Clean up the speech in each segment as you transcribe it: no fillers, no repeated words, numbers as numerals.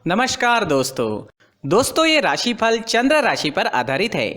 नमस्कार दोस्तों ये राशिफल चंद्र राशि पर आधारित है।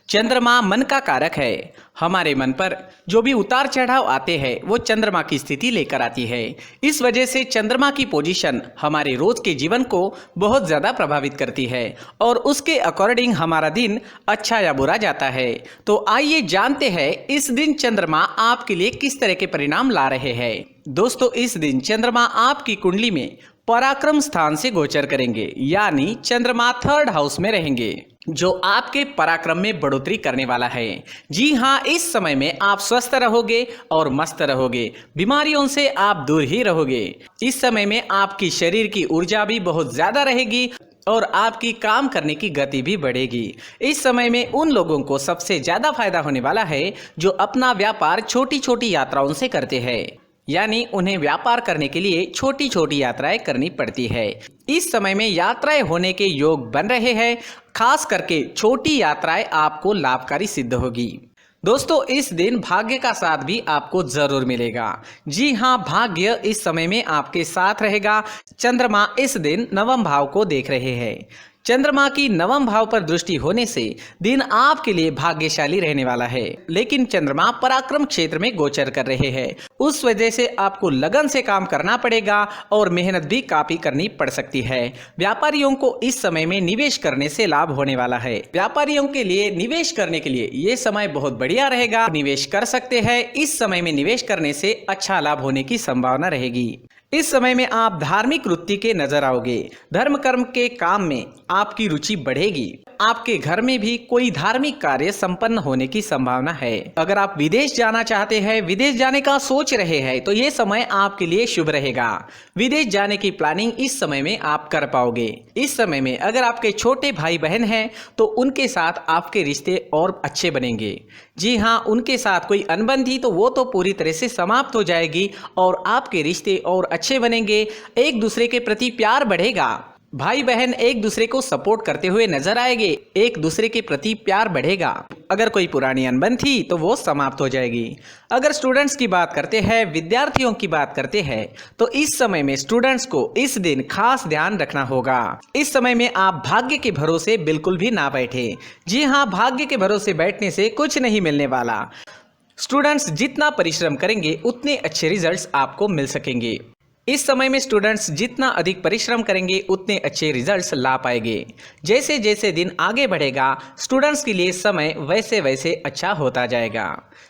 चंद्रमा मन का कारक है। हमारे मन पर जो भी उतार चढ़ाव आते हैं वो चंद्रमा की स्थिति लेकर आती है। इस वजह से चंद्रमा की पोजीशन हमारे रोज के जीवन को बहुत ज़्यादा प्रभावित करती है और उसके अकॉर्डिंग हमारा दिन अच्छा या बुरा जाता है। तो आइए जानते हैं इस दिन चंद्रमा आपके लिए किस तरह के परिणाम ला रहे हैं। दोस्तों, इस दिन चंद्रमा आपकी कुंडली में पराक्रम स्थान से गोचर करेंगे, यानी चंद्रमा 3rd हाउस में रहेंगे, जो आपके पराक्रम में बढ़ोतरी करने वाला है। जी हाँ, इस समय में आप स्वस्थ रहोगे और मस्त रहोगे, बीमारियों से आप दूर ही रहोगे। इस समय में आपकी शरीर की ऊर्जा भी बहुत ज्यादा रहेगी और आपकी काम करने की गति भी बढ़ेगी। इस समय में उन लोगों को सबसे ज्यादा फायदा होने वाला है जो अपना व्यापार छोटी छोटी यात्राओं से करते हैं, यानी उन्हें व्यापार करने के लिए छोटी छोटी यात्राएं करनी पड़ती है। इस समय में यात्राएं होने के योग बन रहे हैं। खास करके छोटी यात्राएं आपको लाभकारी सिद्ध होगी। दोस्तों, इस दिन भाग्य का साथ भी आपको जरूर मिलेगा। जी हाँ, भाग्य इस समय में आपके साथ रहेगा। चंद्रमा इस दिन 9वें भाव को देख रहे हैं। चंद्रमा की 9वें भाव पर दृष्टि होने से दिन आपके लिए भाग्यशाली रहने वाला है, लेकिन चंद्रमा पराक्रम क्षेत्र में गोचर कर रहे हैं। उस वजह से आपको लगन से काम करना पड़ेगा और मेहनत भी काफी करनी पड़ सकती है। व्यापारियों को इस समय में निवेश करने से लाभ होने वाला है। व्यापारियों के लिए निवेश करने के लिए ये समय बहुत बढ़िया रहेगा, निवेश कर सकते हैं। इस समय में निवेश करने से अच्छा लाभ होने की संभावना रहेगी। इस समय में आप धार्मिक वृत्ति के नजर आओगे। धर्म कर्म के काम में आपकी रुचि बढ़ेगी। आपके घर में भी कोई धार्मिक कार्य संपन्न होने की संभावना है। अगर आप विदेश जाना चाहते हैं, विदेश जाने का सोच रहे हैं, तो ये समय आपके लिए शुभ रहेगा। विदेश जाने की प्लानिंग इस समय में आप कर पाओगे। इस समय में अगर आपके छोटे भाई बहन हैं तो उनके साथ आपके रिश्ते और अच्छे बनेंगे। जी हाँ, उनके साथ कोई अनबन थी तो वो तो पूरी तरह से समाप्त हो जाएगी और आपके रिश्ते और अच्छे बनेंगे। एक दूसरे के प्रति प्यार बढ़ेगा। भाई बहन एक दूसरे को सपोर्ट करते हुए नजर आएंगे। एक दूसरे के प्रति प्यार बढ़ेगा। अगर कोई पुरानी अनबन थी तो वो समाप्त हो जाएगी। अगर स्टूडेंट्स की बात करते हैं, विद्यार्थियों की बात करते हैं, तो इस समय में स्टूडेंट्स को इस दिन खास ध्यान रखना होगा। इस समय में आप भाग्य के भरोसे बिल्कुल भी ना बैठे। जी हाँ, भाग्य के भरोसे बैठने से कुछ नहीं मिलने वाला। स्टूडेंट्स जितना परिश्रम करेंगे उतने अच्छे रिजल्ट्स आपको मिल सकेंगे। इस समय में स्टूडेंट्स जितना अधिक परिश्रम करेंगे उतने अच्छे रिजल्ट्स ला पाएंगे। जैसे जैसे दिन आगे बढ़ेगा स्टूडेंट्स के लिए समय वैसे वैसे अच्छा होता जाएगा।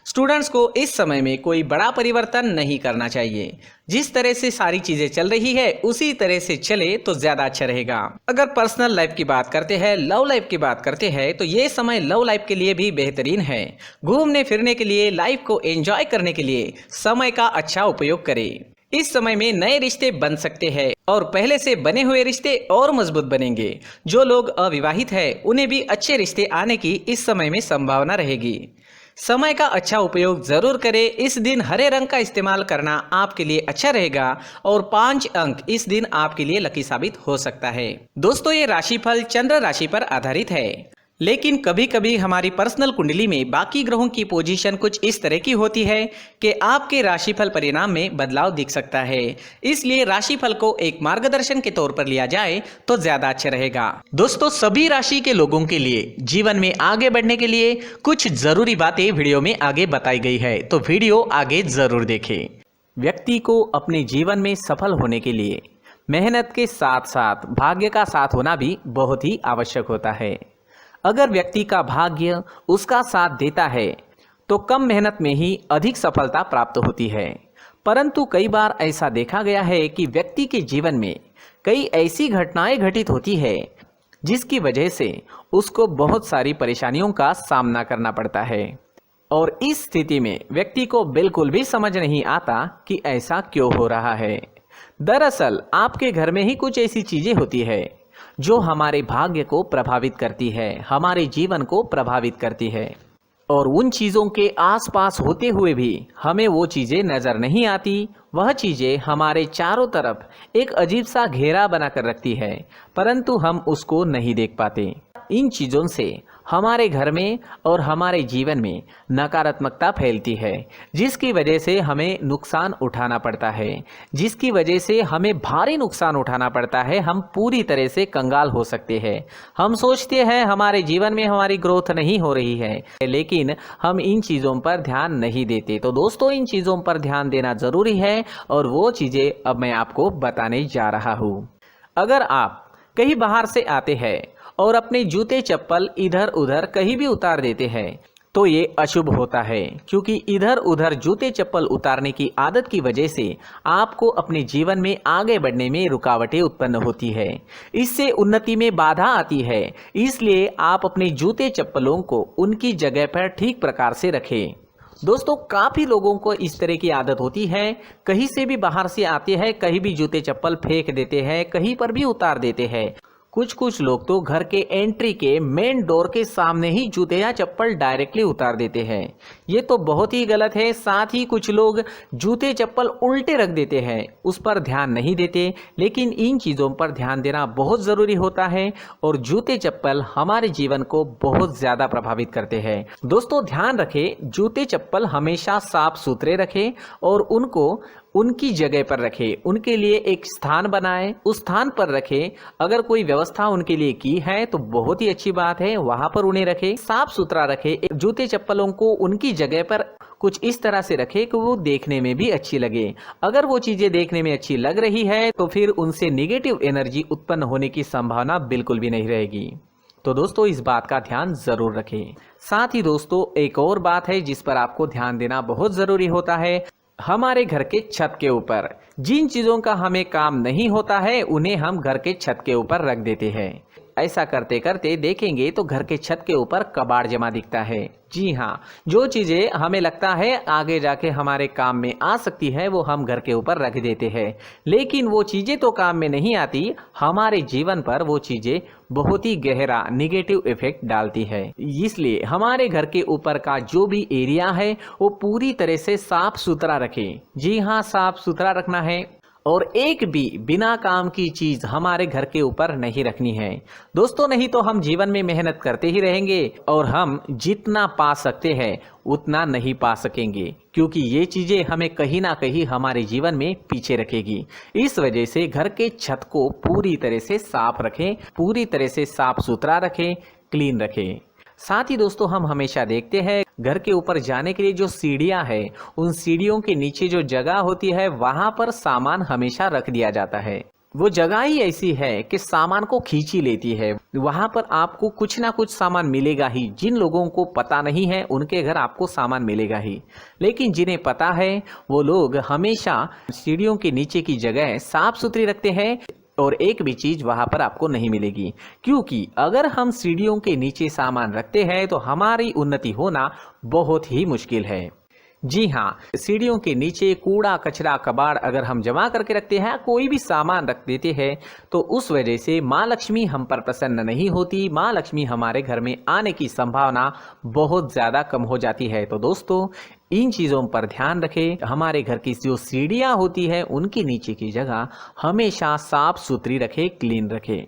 स्टूडेंट्स को इस समय में कोई बड़ा परिवर्तन नहीं करना चाहिए। जिस तरह से सारी चीजें चल रही है उसी तरह से चले तो ज्यादा अच्छा रहेगा। अगर पर्सनल लाइफ की बात करते हैं, लव लाइफ की बात करते हैं, तो ये समय लव लाइफ के लिए भी बेहतरीन है। घूमने फिरने के लिए, लाइफ को एंजॉय करने के लिए समय का अच्छा उपयोग करें। इस समय में नए रिश्ते बन सकते हैं और पहले से बने हुए रिश्ते और मजबूत बनेंगे। जो लोग अविवाहित हैं उन्हें भी अच्छे रिश्ते आने की इस समय में संभावना रहेगी। समय का अच्छा उपयोग जरूर करें। इस दिन हरे रंग का इस्तेमाल करना आपके लिए अच्छा रहेगा और 5 अंक इस दिन आपके लिए लकी साबित हो सकता है। दोस्तों, ये राशिफल चंद्र राशि पर आधारित है, लेकिन कभी कभी हमारी पर्सनल कुंडली में बाकी ग्रहों की पोजीशन कुछ इस तरह की होती है कि आपके राशिफल परिणाम में बदलाव दिख सकता है। इसलिए राशिफल को एक मार्गदर्शन के तौर पर लिया जाए तो ज्यादा अच्छा रहेगा। दोस्तों, सभी राशि के लोगों के लिए जीवन में आगे बढ़ने के लिए कुछ जरूरी बातें वीडियो में आगे बताई गई है, तो वीडियो आगे जरूर देखें। व्यक्ति को अपने जीवन में सफल होने के लिए मेहनत के साथ साथ भाग्य का साथ होना भी बहुत ही आवश्यक होता है। अगर व्यक्ति का भाग्य उसका साथ देता है तो कम मेहनत में ही अधिक सफलता प्राप्त होती है। परंतु कई बार ऐसा देखा गया है कि व्यक्ति के जीवन में कई ऐसी घटनाएं घटित होती है जिसकी वजह से उसको बहुत सारी परेशानियों का सामना करना पड़ता है और इस स्थिति में व्यक्ति को बिल्कुल भी समझ नहीं आता कि ऐसा क्यों हो रहा है। दरअसल आपके घर में ही कुछ ऐसी चीजें होती है जो हमारे भाग्य को प्रभावित करती है, हमारे जीवन को प्रभावित करती है और उन चीज़ों के आसपास होते हुए भी हमें वो चीज़ें नज़र नहीं आती। वह चीज़ें हमारे चारों तरफ एक अजीब सा घेरा बनाकर रखती है, परंतु हम उसको नहीं देख पाते। इन चीज़ों से हमारे घर में और हमारे जीवन में नकारात्मकता फैलती है, जिसकी वजह से हमें नुकसान उठाना पड़ता है, जिसकी वजह से हमें भारी नुकसान उठाना पड़ता है। हम पूरी तरह से कंगाल हो सकते हैं। हम सोचते हैं हमारे जीवन में हमारी ग्रोथ नहीं हो रही है, लेकिन हम इन चीज़ों पर ध्यान नहीं देते। तो दोस्तों, इन चीज़ों पर ध्यान देना ज़रूरी है और वो चीज़ें अब मैं आपको बताने जा रहा हूँ। अगर आप कहीं बाहर से आते हैं और अपने जूते चप्पल इधर उधर कहीं भी उतार देते हैं तो ये अशुभ होता है, क्योंकि इधर उधर जूते चप्पल उतारने की आदत की वजह से आपको अपने जीवन में आगे बढ़ने में रुकावटें उत्पन्न होती है। इससे उन्नति में बाधा आती है। इसलिए आप अपने जूते चप्पलों को उनकी जगह पर ठीक प्रकार से रखें। दोस्तों, काफ़ी लोगों को इस तरह की आदत होती है, कहीं से भी बाहर से आते हैं, कहीं भी जूते चप्पल फेंक देते हैं, कहीं पर भी उतार देते हैं। कुछ लोग तो घर के एंट्री के मेन डोर के सामने ही जूते या चप्पल डायरेक्टली उतार देते हैं। ये तो बहुत ही गलत है। साथ ही कुछ लोग जूते चप्पल उल्टे रख देते हैं, उस पर ध्यान नहीं देते। लेकिन इन चीज़ों पर ध्यान देना बहुत ज़रूरी होता है और जूते चप्पल हमारे जीवन को बहुत ज़्यादा प्रभावित करते हैं। दोस्तों, ध्यान रखें, जूते चप्पल हमेशा साफ सुथरे रखें और उनको उनकी जगह पर रखें। उनके लिए एक स्थान बनाएं, उस स्थान पर रखें। अगर कोई व्यवस्था उनके लिए की है तो बहुत ही अच्छी बात है, वहां पर उन्हें रखें, साफ सुथरा रखें। जूते चप्पलों को उनकी जगह पर कुछ इस तरह से रखें कि वो देखने में भी अच्छी लगे। अगर वो चीजें देखने में अच्छी लग रही है तो फिर उनसे निगेटिव एनर्जी उत्पन्न होने की संभावना बिल्कुल भी नहीं रहेगी। तो दोस्तों, इस बात का ध्यान जरूर रखें। साथ ही दोस्तों, एक और बात है जिस पर आपको ध्यान देना बहुत जरूरी होता है। हमारे घर के छत के ऊपर जिन चीज़ों का हमें काम नहीं होता है उन्हें हम घर के छत के ऊपर रख देते हैं। ऐसा करते करते देखेंगे तो घर के छत के ऊपर कबाड़ जमा दिखता है। जी हाँ, जो चीज़ें हमें लगता है आगे जाके हमारे काम में आ सकती है वो हम घर के ऊपर रख देते हैं, लेकिन वो चीज़ें तो काम में नहीं आती। हमारे जीवन पर वो चीज़ें बहुत ही गहरा निगेटिव इफेक्ट डालती है। इसलिए हमारे घर के ऊपर का जो भी एरिया है वो पूरी तरह से साफ सुथरा रखें। जी हाँ, साफ सुथरा रखना है और एक भी बिना काम की चीज हमारे घर के ऊपर नहीं रखनी है। दोस्तों, नहीं तो हम जीवन में मेहनत करते ही रहेंगे और हम जितना पा सकते हैं उतना नहीं पा सकेंगे, क्योंकि ये चीजें हमें कहीं ना कहीं हमारे जीवन में पीछे रखेगी। इस वजह से घर के छत को पूरी तरह से साफ रखें, पूरी तरह से साफ सुथरा रखें, क्लीन रखें। साथ ही दोस्तों, हम हमेशा देखते हैं घर के ऊपर जाने के लिए जो सीढ़ियां है, उन सीढ़ियों के नीचे जो जगह होती है वहां पर सामान हमेशा रख दिया जाता है। वो जगह ही ऐसी है कि सामान को खींच ही लेती है। वहां पर आपको कुछ ना कुछ सामान मिलेगा ही। जिन लोगों को पता नहीं है उनके घर आपको सामान मिलेगा ही, लेकिन जिन्हें पता है वो लोग हमेशा सीढ़ियों के नीचे की जगह साफ सुथरी रखते हैं और एक भी चीज वहां पर आपको नहीं मिलेगी। क्योंकि अगर हम सीढ़ियों के नीचे सामान रखते हैं तो हमारी उन्नति होना बहुत ही मुश्किल है। जी हाँ, सीढ़ियों के नीचे कूड़ा कचरा कबाड़ अगर हम जमा करके रखते हैं, कोई भी सामान रख देते हैं, तो उस वजह से माँ लक्ष्मी हम पर प्रसन्न नहीं होती। माँ लक्ष्मी हमारे घर में आने की संभावना बहुत ज़्यादा कम हो जाती है। तो दोस्तों, इन चीज़ों पर ध्यान रखें। हमारे घर की जो सीढ़ियाँ होती है उनके नीचे की जगह हमेशा साफ सुथरी रखें, क्लीन रखें।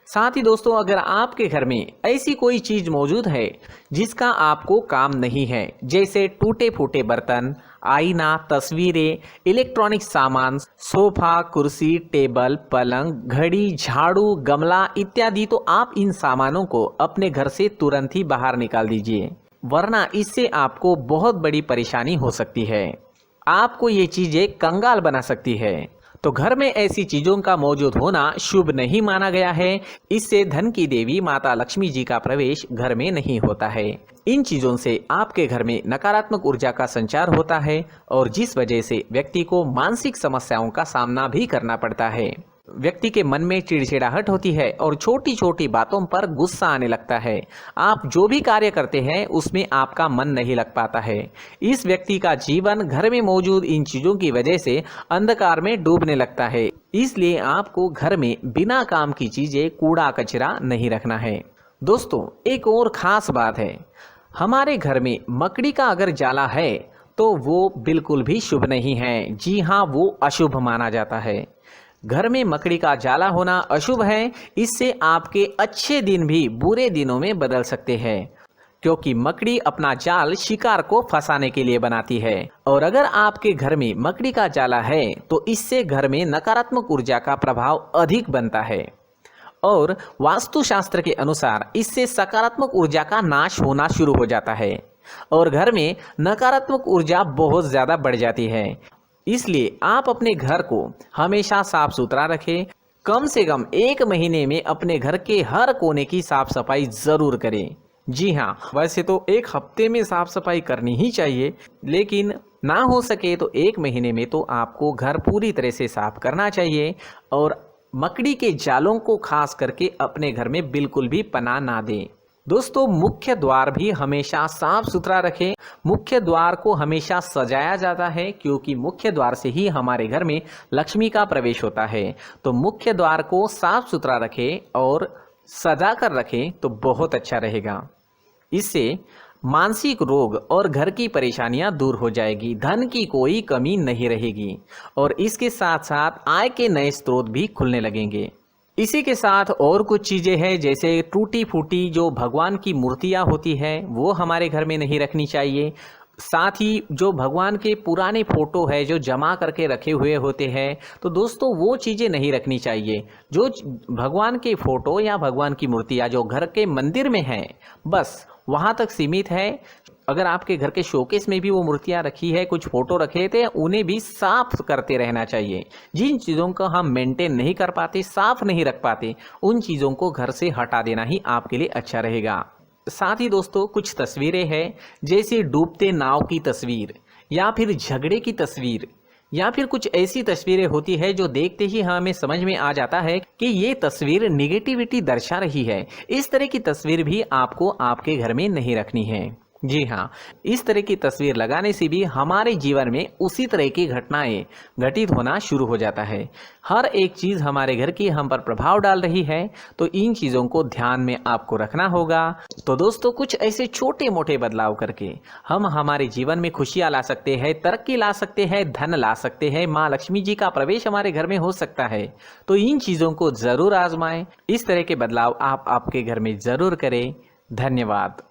साथ ही दोस्तों, अगर आपके घर में ऐसी कोई चीज मौजूद है जिसका आपको काम नहीं है, जैसे टूटे फूटे बर्तन, आईना, तस्वीरें, इलेक्ट्रॉनिक सामान, सोफा, कुर्सी, टेबल, पलंग, घड़ी, झाड़ू, गमला इत्यादि, तो आप इन सामानों को अपने घर से तुरंत ही बाहर निकाल दीजिए, वरना इससे आपको बहुत बड़ी परेशानी हो सकती है। आपको ये चीजें कंगाल बना सकती है। तो घर में ऐसी चीजों का मौजूद होना शुभ नहीं माना गया है। इससे धन की देवी माता लक्ष्मी जी का प्रवेश घर में नहीं होता है। इन चीजों से आपके घर में नकारात्मक ऊर्जा का संचार होता है और जिस वजह से व्यक्ति को मानसिक समस्याओं का सामना भी करना पड़ता है। व्यक्ति के मन में चिड़चिड़ाहट होती है और छोटी छोटी बातों पर गुस्सा आने लगता है। आप जो भी कार्य करते हैं उसमें आपका मन नहीं लग पाता है। इस व्यक्ति का जीवन घर में मौजूद इन चीजों की वजह से अंधकार में डूबने लगता है। इसलिए आपको घर में बिना काम की चीजें, कूड़ा कचरा नहीं रखना है। दोस्तों, एक और खास बात है, हमारे घर में मकड़ी का अगर जाला है तो वो बिल्कुल भी शुभ नहीं है। जी हाँ, वो अशुभ माना जाता है। घर में मकड़ी का जाला होना अशुभ है। इससे आपके अच्छे दिन भी बुरे दिनों में बदल सकते हैं, क्योंकि मकड़ी अपना जाल शिकार को फंसाने के लिए बनाती है। और अगर आपके घर में मकड़ी का जाला है तो इससे घर में नकारात्मक ऊर्जा का प्रभाव अधिक बनता है और वास्तुशास्त्र के अनुसार इससे सकारात्मक ऊर्जा का नाश होना शुरू हो जाता है और घर में नकारात्मक ऊर्जा बहुत ज़्यादा बढ़ जाती है। इसलिए आप अपने घर को हमेशा साफ सुथरा रखें। कम से कम 1 महीने में अपने घर के हर कोने की साफ सफाई ज़रूर करें। जी हाँ, वैसे तो 1 हफ्ते में साफ सफाई करनी ही चाहिए, लेकिन ना हो सके तो 1 महीने में तो आपको घर पूरी तरह से साफ करना चाहिए और मकड़ी के जालों को खास करके अपने घर में बिल्कुल भी पनाह ना दें। दोस्तों, मुख्य द्वार भी हमेशा साफ सुथरा रखें। मुख्य द्वार को हमेशा सजाया जाता है, क्योंकि मुख्य द्वार से ही हमारे घर में लक्ष्मी का प्रवेश होता है। तो मुख्य द्वार को साफ सुथरा रखें और सजा कर रखें तो बहुत अच्छा रहेगा। इससे मानसिक रोग और घर की परेशानियां दूर हो जाएगी, धन की कोई कमी नहीं रहेगी और इसके साथ साथ आय के नए स्रोत भी खुलने लगेंगे। इसी के साथ और कुछ चीज़ें हैं, जैसे टूटी फूटी जो भगवान की मूर्तियां होती है वो हमारे घर में नहीं रखनी चाहिए। साथ ही जो भगवान के पुराने फोटो है जो जमा करके रखे हुए होते हैं, तो दोस्तों वो चीज़ें नहीं रखनी चाहिए। जो भगवान के फोटो या भगवान की मूर्तियाँ जो घर के मंदिर में हैं, बस वहाँ तक सीमित है। अगर आपके घर के शोकेस में भी वो मूर्तियाँ रखी है, कुछ फोटो रखे थे, उन्हें भी साफ करते रहना चाहिए। जिन चीज़ों को हम मेंटेन नहीं कर पाते, साफ नहीं रख पाते, उन चीज़ों को घर से हटा देना ही आपके लिए अच्छा रहेगा। साथ ही दोस्तों, कुछ तस्वीरें हैं, जैसे डूबते नाव की तस्वीर या फिर झगड़े की तस्वीर या फिर कुछ ऐसी तस्वीरें होती है जो देखते ही हमें समझ में आ जाता है कि ये तस्वीर निगेटिविटी दर्शा रही है। इस तरह की तस्वीर भी आपको आपके घर में नहीं रखनी है। जी हाँ, इस तरह की तस्वीर लगाने से भी हमारे जीवन में उसी तरह की घटनाएं घटित होना शुरू हो जाता है। हर एक चीज़ हमारे घर की हम पर प्रभाव डाल रही है, तो इन चीज़ों को ध्यान में आपको रखना होगा। तो दोस्तों, कुछ ऐसे छोटे मोटे बदलाव करके हम हमारे जीवन में खुशियाँ ला सकते हैं, तरक्की ला सकते हैं, धन ला सकते हैं, माँ लक्ष्मी जी का प्रवेश हमारे घर में हो सकता है। तो इन चीज़ों को ज़रूर आजमाएं। इस तरह के बदलाव आप आपके घर में ज़रूर करें। धन्यवाद।